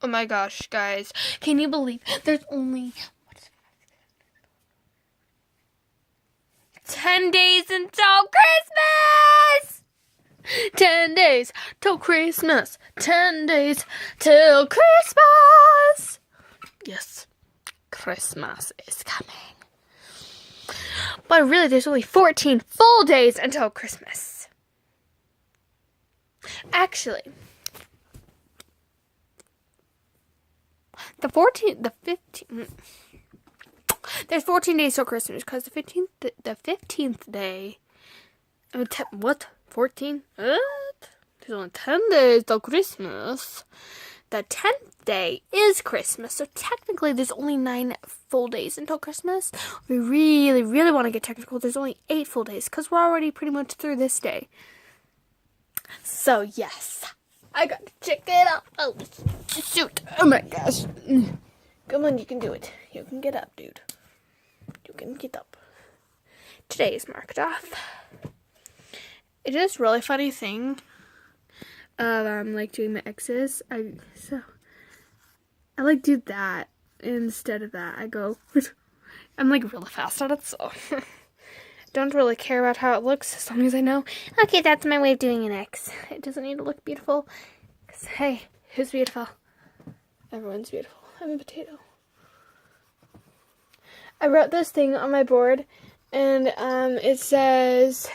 Oh my gosh, guys. Can you believe there's only 10 days until Christmas? 10 days till Christmas. 10 days till Christmas. Yes, Christmas is coming. But really, there's only 14 full days until Christmas. Actually, the 15th, there's 14 days till Christmas, because the 15th day, what? 14? What? There's only 10 days till Christmas. The 10th day is Christmas, so technically there's only 9 full days until Christmas. We really, really want to get technical. There's only 8 full days, because we're already pretty much through this day. So, yes. I got to check it out. Oh, shoot. Oh my gosh. Come on, you can do it. You can get up, dude. You can get up. Today is marked off. It is this really funny thing. Like doing my X's. I like do that instead of that. I go. I'm like really fast at it, so don't really care about how it looks as long as I know. Okay, that's my way of doing an X. It doesn't need to look beautiful. 'Cause hey, who's beautiful? Everyone's beautiful. I'm a potato. I wrote this thing on my board, and it says,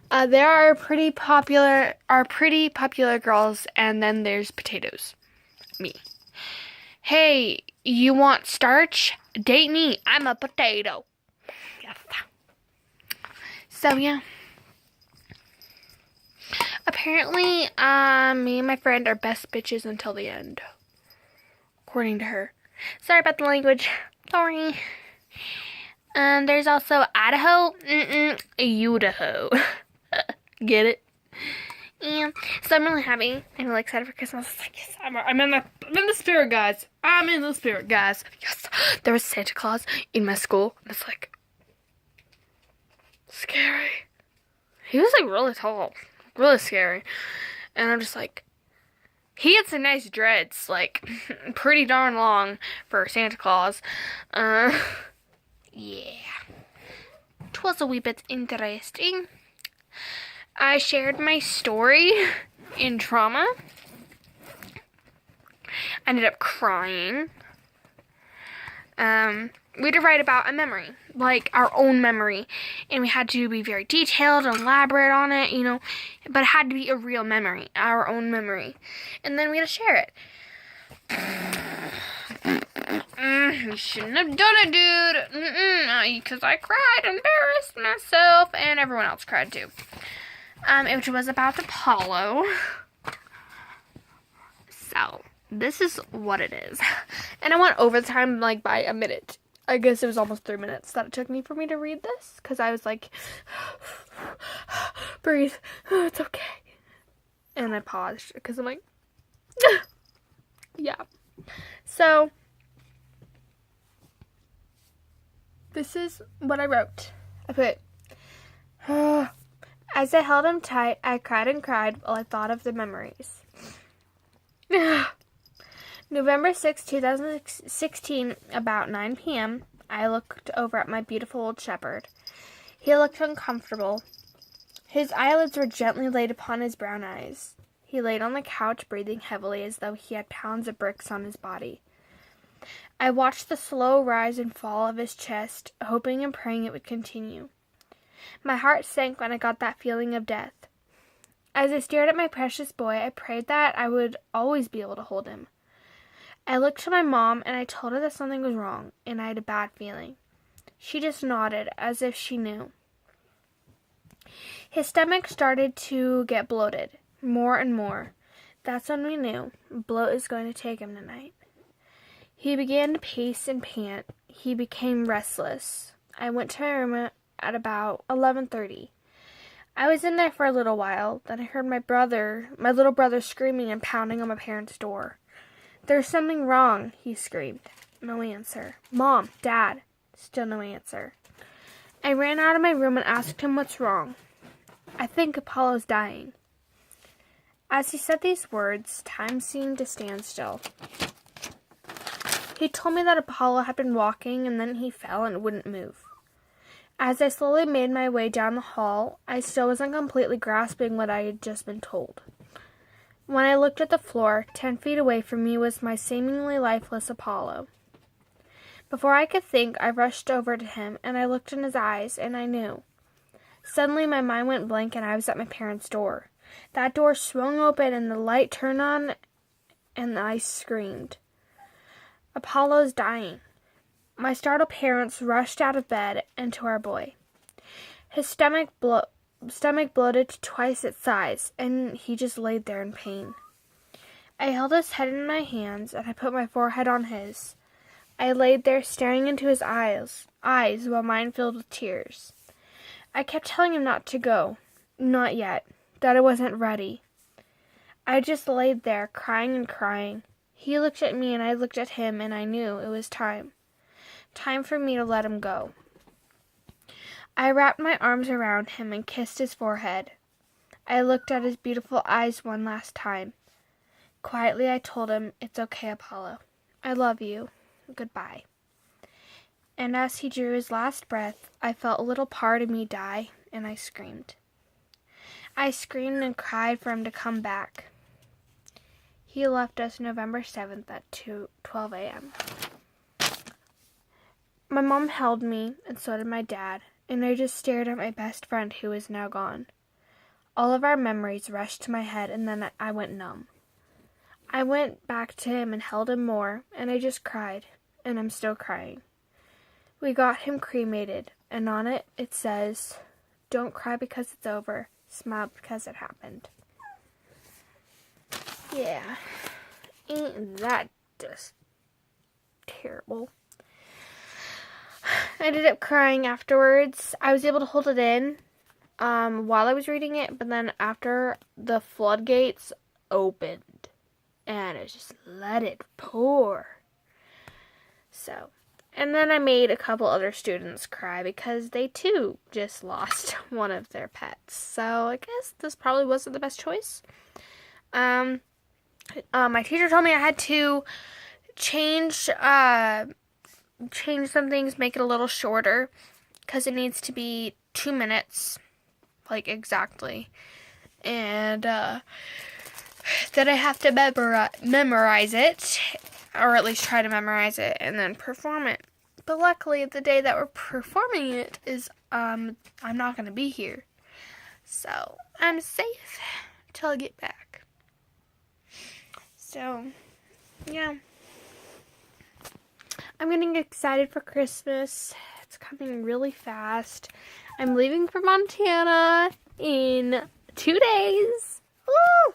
there are pretty popular girls, and then there's potatoes. Me. Hey, you want starch? Date me. I'm a potato. Yes. So yeah. Apparently, me and my friend are best bitches until the end. According to her. Sorry about the language. Sorry. There's also Idaho. Idaho. Get it? Yeah. So I'm really happy. I'm really excited for Christmas. It's like, yes, I'm in the spirit, guys. I'm in the spirit, guys. Yes. There was Santa Claus in my school. And it's like scary. He was like really tall. Really scary. And I'm just like, he had some nice dreads, like pretty darn long for Santa Claus. Yeah. It was a wee bit interesting. I shared my story in trauma. I ended up crying. We had to write about a memory, like our own memory, and we had to be very detailed and elaborate on it, you know, but it had to be a real memory, our own memory, and then we had to share it. You shouldn't have done it, dude, because I cried, embarrassed myself, and everyone else cried too. Which was about Apollo. So, this is what it is. And I went over the time, like, by a minute. I guess it was almost 3 minutes that it took for me to read this. Because I was like, breathe. Oh, it's okay. And I paused. Because I'm like, yeah. So, this is what I wrote. I put, as I held him tight, I cried and cried while I thought of the memories. November 6, 2016, about 9 p.m., I looked over at my beautiful old shepherd. He looked uncomfortable. His eyelids were gently laid upon his brown eyes. He laid on the couch, breathing heavily as though he had pounds of bricks on his body. I watched the slow rise and fall of his chest, hoping and praying it would continue. My heart sank when I got that feeling of death. As I stared at my precious boy, I prayed that I would always be able to hold him. I looked to my mom, and I told her that something was wrong, and I had a bad feeling. She just nodded, as if she knew. His stomach started to get bloated, more and more. That's when we knew bloat is going to take him tonight. He began to pace and pant. He became restless. I went to my room at about 11:30. I was in there for a little while. Then I heard my little brother screaming and pounding on my parents' door. There's something wrong, he screamed. No answer. Mom, Dad. Still no answer. I ran out of my room and asked him what's wrong. I think Apollo's dying. As he said these words, time seemed to stand still. He told me that Apollo had been walking and then he fell and wouldn't move. As I slowly made my way down the hall, I still wasn't completely grasping what I had just been told. When I looked at the floor, 10 feet away from me was my seemingly lifeless Apollo. Before I could think, I rushed over to him, and I looked in his eyes, and I knew. Suddenly, my mind went blank, and I was at my parents' door. That door swung open, and the light turned on, and I screamed. Apollo's dying. My startled parents rushed out of bed and to our boy. His stomach bloated to twice its size, and he just laid there in pain. I held his head in my hands, and I put my forehead on his. I laid there staring into his eyes while mine filled with tears. I kept telling him not to go, not yet, that I wasn't ready. I just laid there, crying and crying. He looked at me and I looked at him, and I knew it was time. Time for me to let him go. I wrapped my arms around him and kissed his forehead. I looked at his beautiful eyes one last time. Quietly I told him, "It's okay, Apollo. I love you. Goodbye." And as he drew his last breath, I felt a little part of me die, and I screamed. I screamed and cried for him to come back. He left us November 7th at 12 a.m. My mom held me, and so did my dad, and I just stared at my best friend who is now gone. All of our memories rushed to my head, and then I went numb. I went back to him and held him more, and I just cried, and I'm still crying. We got him cremated, and on it, it says, "Don't cry because it's over, smile because it happened." Yeah, ain't that just terrible? I ended up crying afterwards. I was able to hold it in while I was reading it, but then after the floodgates opened, and it just let it pour. So, and then I made a couple other students cry because they too just lost one of their pets. So I guess this probably wasn't the best choice. My teacher told me I had to change some things, make it a little shorter, because it needs to be 2 minutes, like exactly. And that I have to memorize it, or at least try to memorize it, and then perform it. But luckily, the day that we're performing it is, I'm not going to be here. So, I'm safe till I get back. So, yeah. I'm getting excited for Christmas. It's coming really fast. I'm leaving for Montana in 2 days. Woo!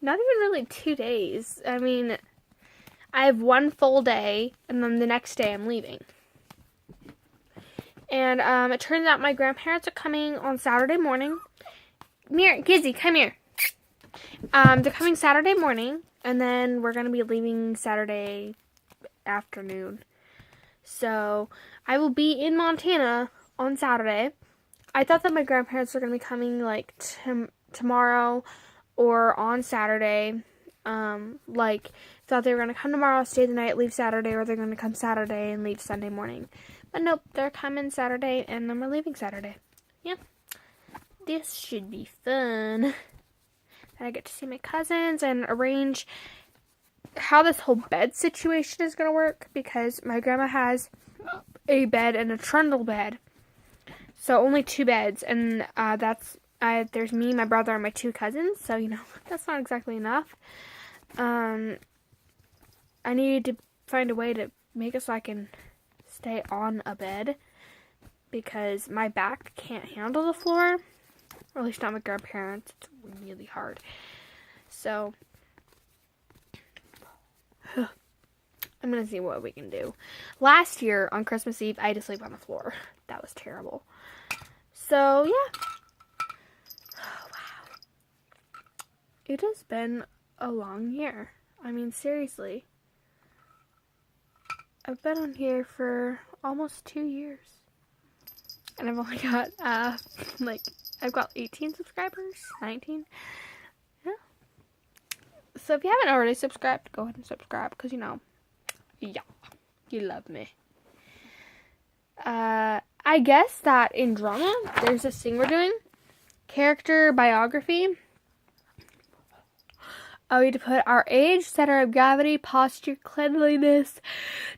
Not even really 2 days. I mean, I have 1 full day, and then the next day I'm leaving. And it turns out my grandparents are coming on Saturday morning. Gizzy, come here. They're coming Saturday morning, and then we're going to be leaving Saturday afternoon. So I will be in Montana on Saturday. I thought that my grandparents were going to be coming like tomorrow or on Saturday. Thought they were going to come tomorrow, stay the night, leave Saturday, or they're going to come Saturday and leave Sunday morning. But nope, they're coming Saturday, and then we're leaving Saturday. Yeah. This should be fun. And I get to see my cousins and arrange how this whole bed situation is going to work, because my grandma has a bed and a trundle bed. So only 2 beds, and there's me, my brother, and my 2 cousins, so, that's not exactly enough. I needed to find a way to make it so I can stay on a bed, because my back can't handle the floor, or at least not my grandparents. It's really hard. So I'm going to see what we can do. Last year, on Christmas Eve, I had to sleep on the floor. That was terrible. So, yeah. Oh, wow. It has been a long year. I mean, seriously. I've been on here for almost 2 years. And I've only got, I've got 18 subscribers. 19. Yeah. So if you haven't already subscribed, go ahead and subscribe because, yeah, you love me. I guess that in drama, there's this thing we're doing. Character biography. We had to put our age, center of gravity, posture, cleanliness,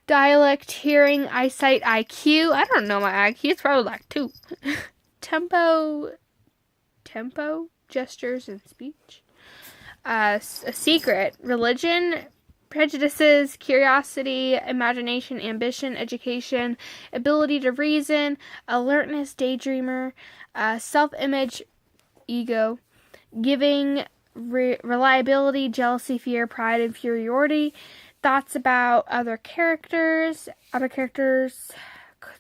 dialect, hearing, eyesight, IQ. I don't know my IQ. It's probably like 2. Tempo, gestures, and speech. A secret, religion, prejudices, curiosity, imagination, ambition, education, ability to reason, alertness, daydreamer, self-image, ego, giving, reliability, jealousy, fear, pride, inferiority, thoughts about other characters,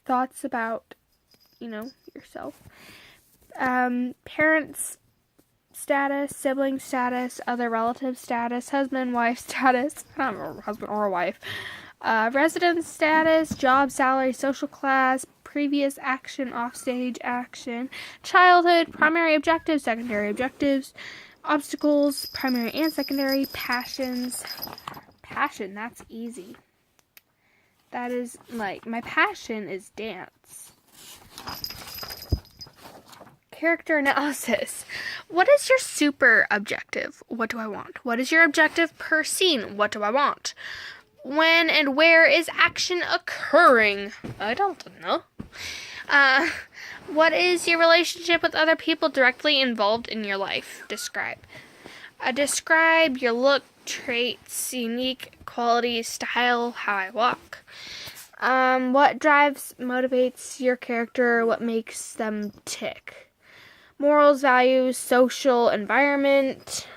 thoughts about, yourself, parents, status, sibling status, other relative status, husband, wife status, I don't know, husband or wife, residence status, job, salary, social class, previous action, offstage action, childhood, primary objectives, secondary objectives, obstacles, primary and secondary, passions. Passion, that's easy. That is, my passion is dance. Character analysis. What is your super objective? What do I want? What is your objective per scene? What do I want? When and where is action occurring? I don't know. What is your relationship with other people directly involved in your life? Describe. Describe your look, traits, unique qualities, style, how I walk. What drives, motivates your character? What makes them tick? Morals, values, social, environment.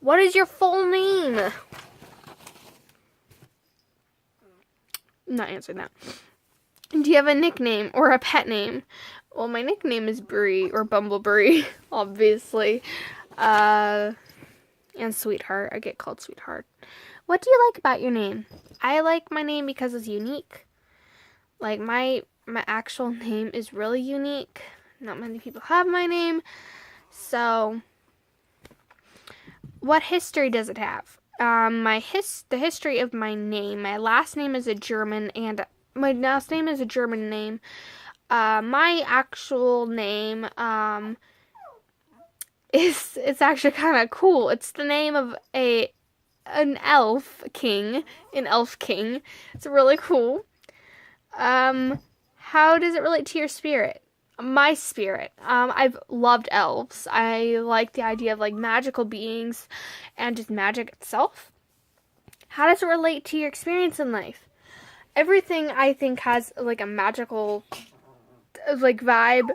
What is your full name? I'm not answering that. Do you have a nickname or a pet name? Well, my nickname is Brie, or Bumblebee, obviously. And Sweetheart. I get called Sweetheart. What do you like about your name? I like my name because it's unique. My actual name is really unique. Not many people have my name. So, what history does it have? The history of my name. My last name is a German name. My actual name, it's actually kind of cool. It's the name of an elf king. It's really cool. How does it relate to your spirit? My spirit. I've loved elves. I like the idea of magical beings and just magic itself. How does it relate to your experience in life? Everything I think has a magical vibe.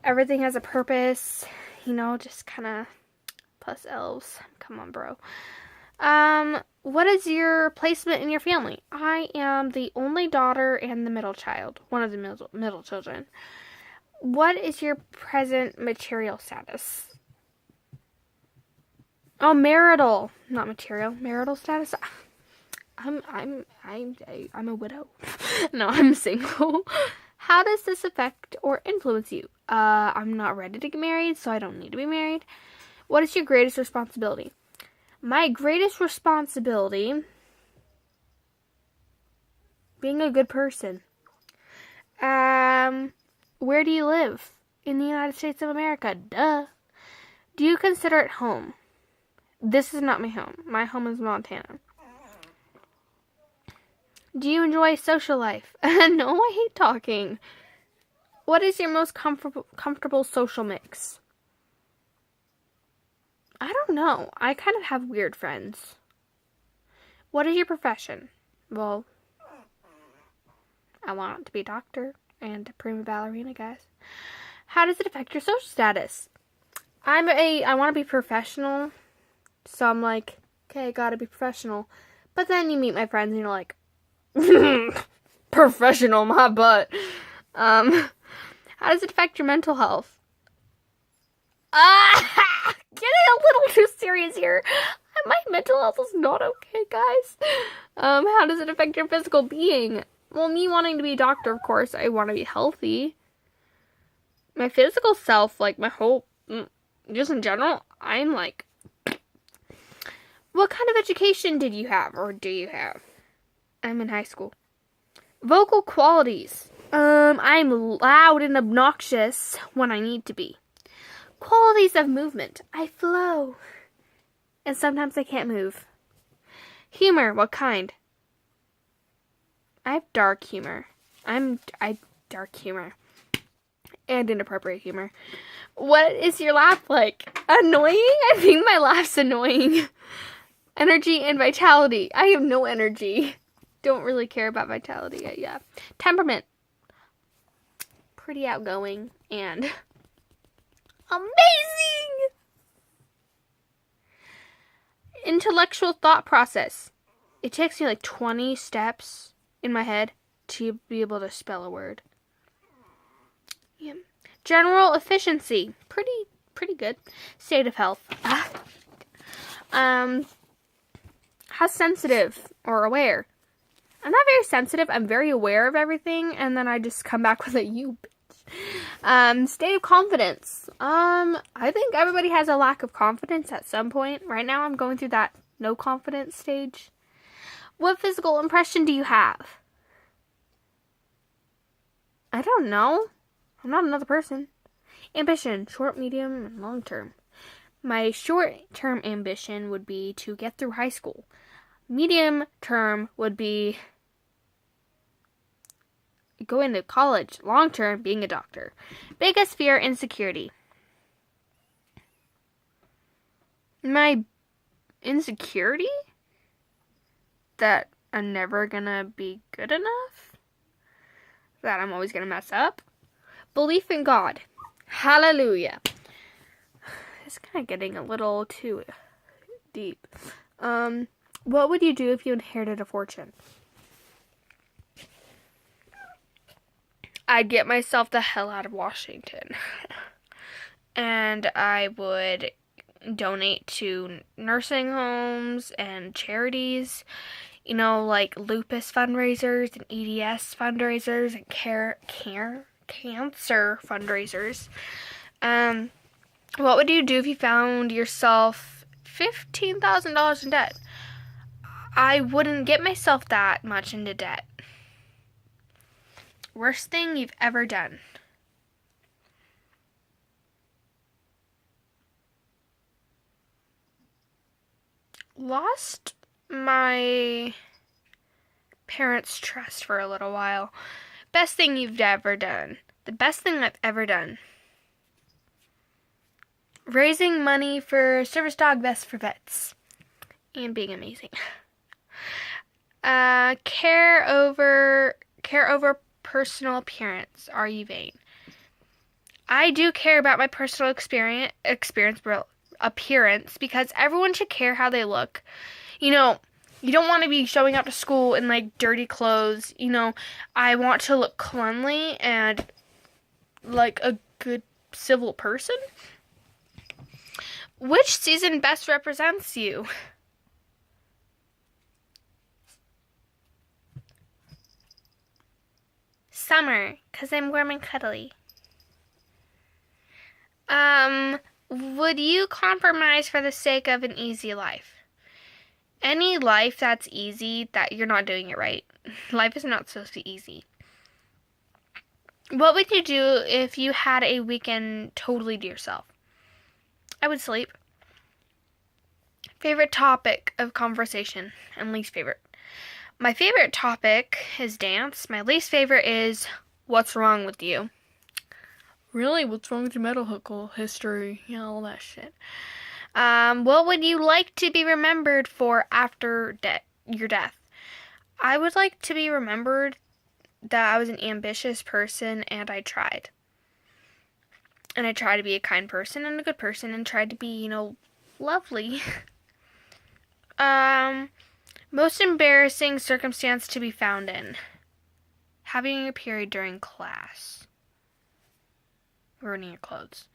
Everything has a purpose. Just kind of plus elves. Come on, bro. What is your placement in your family? I am the only daughter and the middle child. One of the middle children. What is your present material status? Oh, marital, not material. Marital status. I'm a widow. No, I'm single. How does this affect or influence you? I'm not ready to get married, so I don't need to be married. What is your greatest responsibility? My greatest responsibility, being a good person. Where do you live? In the United States of America. Duh. Do you consider it home? This is not my home. My home is Montana. Do you enjoy social life? No, I hate talking. What is your most comfortable social mix? I don't know. I kind of have weird friends. What is your profession? Well, I want to be a doctor and a prima ballerina, guys. How does it affect your social status? I want to be professional, so I'm like, okay, I gotta be professional. But then you meet my friends and you're like, professional, my butt. How does it affect your mental health? Getting a little too serious here. My mental health is not okay, guys. How does it affect your physical being? Well, me wanting to be a doctor, of course, I want to be healthy. My physical self, my whole, just in general, I'm What kind of education did you have, or do you have? I'm in high school. Vocal qualities. I'm loud and obnoxious when I need to be. Qualities of movement. I flow. And sometimes I can't move. Humor. What kind? I have dark humor. I dark humor. And inappropriate humor. What is your laugh like? Annoying? I think my laugh's annoying. Energy and vitality. I have no energy. Don't really care about vitality yet, yeah. Temperament. Pretty outgoing and amazing! Intellectual thought process. It takes me like 20 steps in my head to be able to spell a word. Yeah. General efficiency. Pretty good. State of health. How sensitive or aware? I'm not very sensitive. I'm very aware of everything, and then I just come back with a you bitch. State of confidence. I think everybody has a lack of confidence at some point. Right now I'm going through that no confidence stage. What physical impression do you have? I don't know. I'm not another person. Ambition, short, medium, and long term. My short-term ambition would be to get through high school. Medium term would be going to college. Long term, being a doctor. Biggest fear, insecurity. My insecurity? That I'm never gonna be good enough? That I'm always gonna mess up? Belief in God. Hallelujah. It's kind of getting a little too deep. What would you do if you inherited a fortune? I'd get myself the hell out of Washington. And I would donate to nursing homes and charities. You know, like lupus fundraisers and EDS fundraisers and cancer fundraisers. What would you do if you found yourself $15,000 in debt? I wouldn't get myself that much into debt. Worst thing you've ever done? Lost my parents' trust for a little while. Best thing you've ever done? The best thing I've ever done. Raising money for Service Dog Best for Vets. And being amazing. Care over personal appearance. Are you vain? I do care about my personal appearance because everyone should care how they look. You know, you don't want to be showing up to school in like dirty clothes. You know, I want to look cleanly and like a good civil person. Which season best represents you? Summer, because I'm warm and cuddly. Would you compromise for the sake of an easy life? Any life that's easy, that you're not doing it right. Life is not supposed to be easy. What would you do if you had a weekend totally to yourself? I would sleep. Favorite topic of conversation and least favorite. My favorite topic is dance. My least favorite is what's wrong with you. Really? What's wrong with your medical history? Yeah, all that shit. What would you like to be remembered for after your death? I would like to be remembered that I was an ambitious person and I tried. And I tried to be a kind person and a good person and tried to be, lovely. Most embarrassing circumstance to be found in. Having a period during class. Ruining your clothes.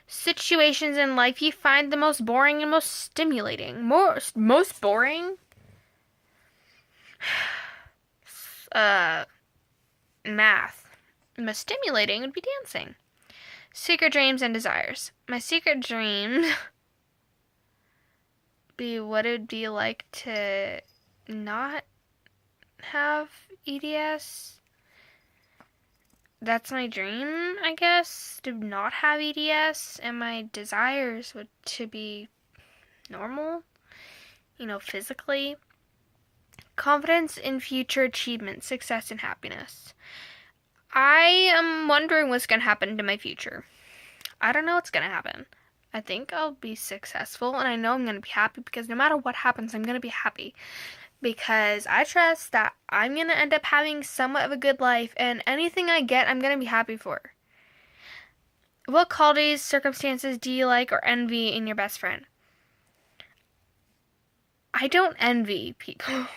Situations in life you find the most boring and most stimulating. Most boring? Math. Most stimulating would be dancing. Secret dreams and desires. My secret dream be what it would be like to not have EDS. That's my dream, I guess, to not have EDS, and my desires would to be normal, physically. Confidence in future achievement, success, and happiness. I am wondering what's going to happen to my future. I don't know what's going to happen. I think I'll be successful, and I know I'm going to be happy because no matter what happens, I'm going to be happy. Because I trust that I'm going to end up having somewhat of a good life, and anything I get, I'm going to be happy for. What qualities, circumstances do you like or envy in your best friend? I don't envy people.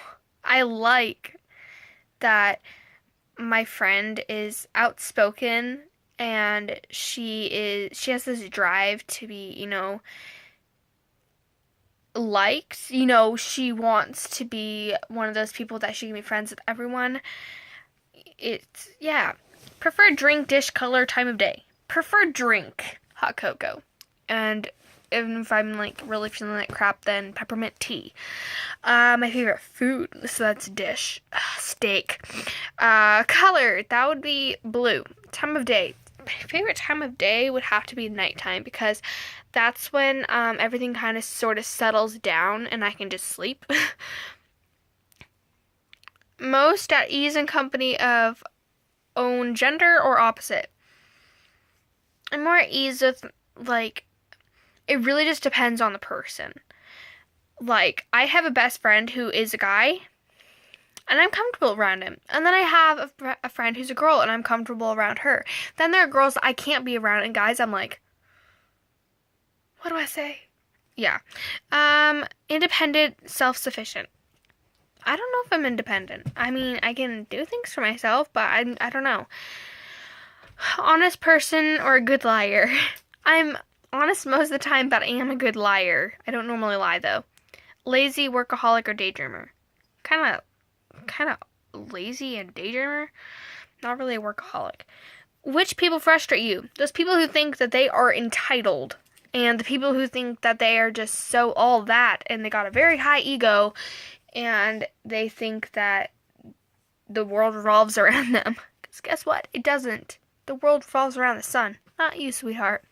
I like that my friend is outspoken and she has this drive to be, liked. She wants to be one of those people that she can be friends with everyone. Preferred drink, dish, color, time of day. Preferred drink, hot cocoa. And if I'm really feeling like crap, then peppermint tea. My favorite food, so that's dish, steak. Color, that would be blue. Time of day, my favorite time of day would have to be nighttime because that's when everything kind of sort of settles down and I can just sleep. Most at ease in company of own gender or opposite. I'm more at ease with it really just depends on the person. I have a best friend who is a guy, and I'm comfortable around him. And then I have a friend who's a girl, and I'm comfortable around her. Then there are girls I can't be around, and guys, I'm like, what do I say? Yeah. Independent, self-sufficient. I don't know if I'm independent. I mean, I can do things for myself, but I don't know. Honest person or a good liar? I'm honest most of the time, but I am a good liar. I don't normally lie, though. Lazy, workaholic, or daydreamer? Kind of lazy and daydreamer. Not really a workaholic. Which people frustrate you? Those people who think that they are entitled, and the people who think that they are just so all that, and they got a very high ego, and they think that the world revolves around them. Because guess what? It doesn't. The world revolves around the sun. Not you, sweetheart.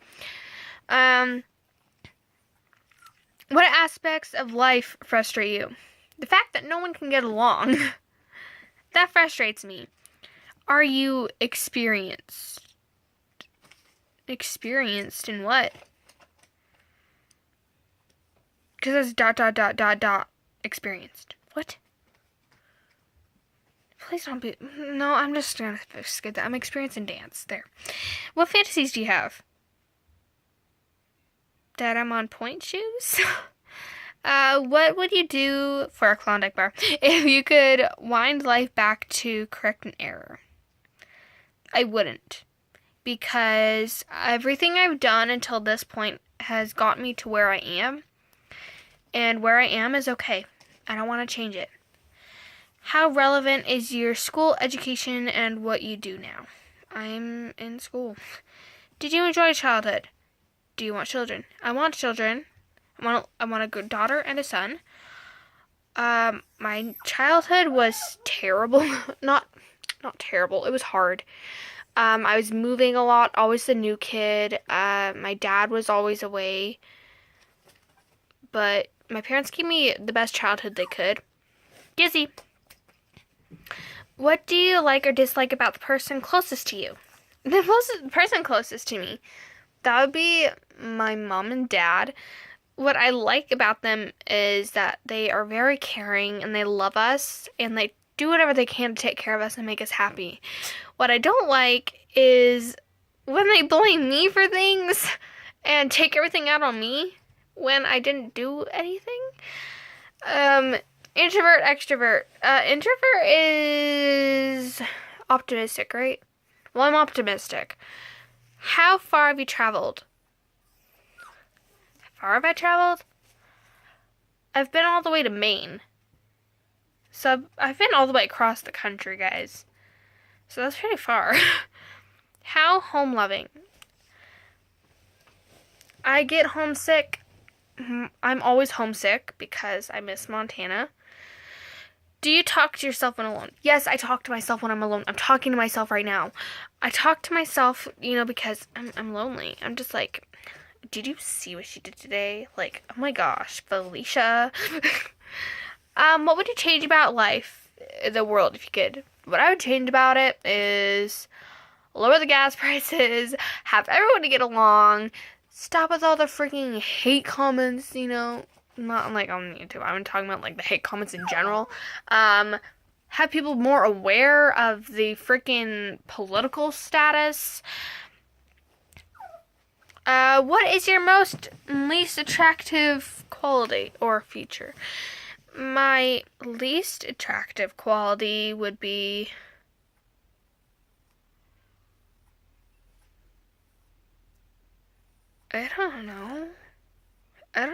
What aspects of life frustrate you? The fact that no one can get along. That frustrates me. Are you experienced? Experienced in what? Because it's ... experienced. What? Please don't be... No, I'm just gonna skip that. I'm experienced in dance. There. What fantasies do you have? That I'm on point shoes? What would you do for a Klondike bar if you could wind life back to correct an error? I wouldn't. Because everything I've done until this point has got me to where I am. And where I am is okay. I don't want to change it. How relevant is your school education and what you do now? I'm in school. Did you enjoy childhood? Do you want children? I want children. I want a good daughter and a son. My childhood was terrible. Not terrible. It was hard. I was moving a lot. Always the new kid. My dad was always away. But my parents gave me the best childhood they could. Gizzy. What do you like or dislike about the person closest to you? The person closest to me. That would be my mom and dad. What I like about them is that they are very caring and they love us and they do whatever they can to take care of us and make us happy. What I don't like is when they blame me for things and take everything out on me when I didn't do anything. Introvert, extrovert. Introvert is optimistic, right? Well, I'm optimistic. How far have you traveled? How far have I traveled? I've been all the way to Maine. So I've been all the way across the country, guys. So that's pretty far. How home loving? I get homesick I'm always homesick because I miss Montana. Do you talk to yourself when alone? Yes, I talk to myself when I'm alone. I'm talking to myself right now. I talk to myself, because I'm lonely. I'm just like, did you see what she did today? Like, oh my gosh, Felicia. What would you change about life, the world, if you could? What I would change about it is lower the gas prices, have everyone to get along, stop with all the freaking hate comments, not like on YouTube. I'm talking about like the hate comments in general. Have people more aware of the freaking political status. What is your least attractive quality or feature? My least attractive quality would be I don't know. A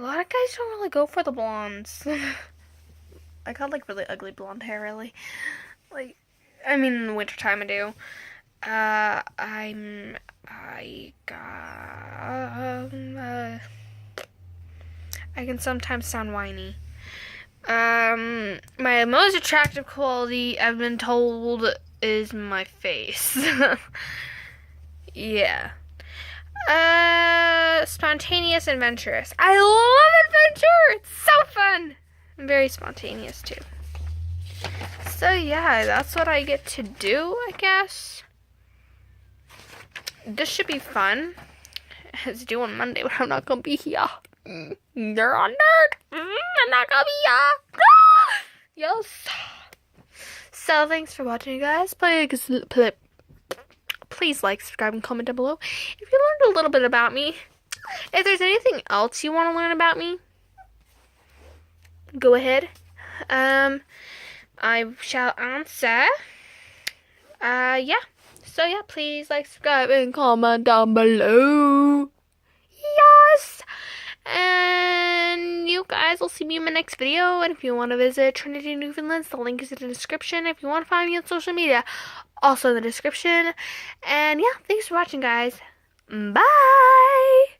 lot of guys don't really go for the blondes. I got like really ugly blonde hair, really. Like, I mean, in the wintertime I do. I can sometimes sound whiny. My most attractive quality, I've been told, is my face. Yeah. Spontaneous, adventurous. I love adventure! It's so fun! I'm very spontaneous, too. So, yeah, that's what I get to do, I guess. This should be fun. It's due on Monday, but I'm not gonna be here. You're a nerd! I'm not gonna be here! Yes! So, thanks for watching, guys. Please like, subscribe, and comment down below if you learned a little bit about me. If there's anything else you want to learn about me, go ahead. I shall answer. Yeah. So, yeah, please like, subscribe, and comment down below. Yes! And you guys will see me in my next video. And if you want to visit Trinity, Newfoundland, the link is in the description. If you want to find me on social media, also in the description. And yeah, thanks for watching, guys. Bye!